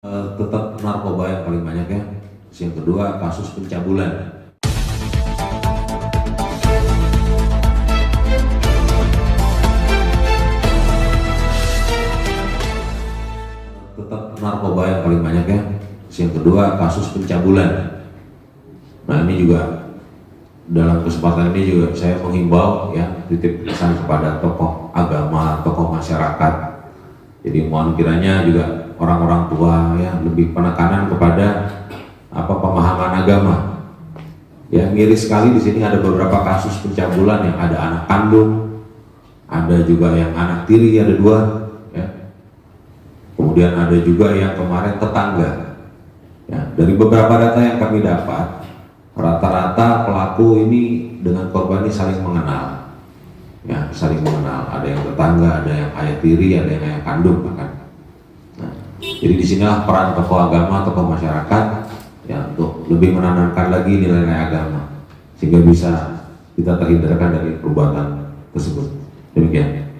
Tetap narkoba yang paling banyak ya. Terus yang kedua kasus pencabulan. Tetap narkoba yang paling banyak ya. Terus yang kedua kasus pencabulan. Nah ini juga dalam kesempatan ini juga saya menghimbau ya, titip pesan kepada tokoh agama, tokoh masyarakat. Jadi mohon kiranya juga orang-orang tua ya lebih penekanan kepada pemahaman agama. Ya miris sekali di sini ada beberapa kasus pencabulan yang ada anak kandung, ada juga yang anak tiri, ada 2 ya. Kemudian ada juga yang kemarin tetangga. Ya, dari beberapa data yang kami dapat, rata-rata pelaku ini dengan korban ini saling mengenal. Ya, saling mengenal. Ada yang tetangga, ada yang ayah tiri, ada yang ayah kandung bahkan. Nah, jadi disinilah peran tokoh agama, tokoh masyarakat ya untuk lebih menanamkan lagi nilai-nilai agama sehingga bisa kita terhindarkan dari perbuatan tersebut. Demikian.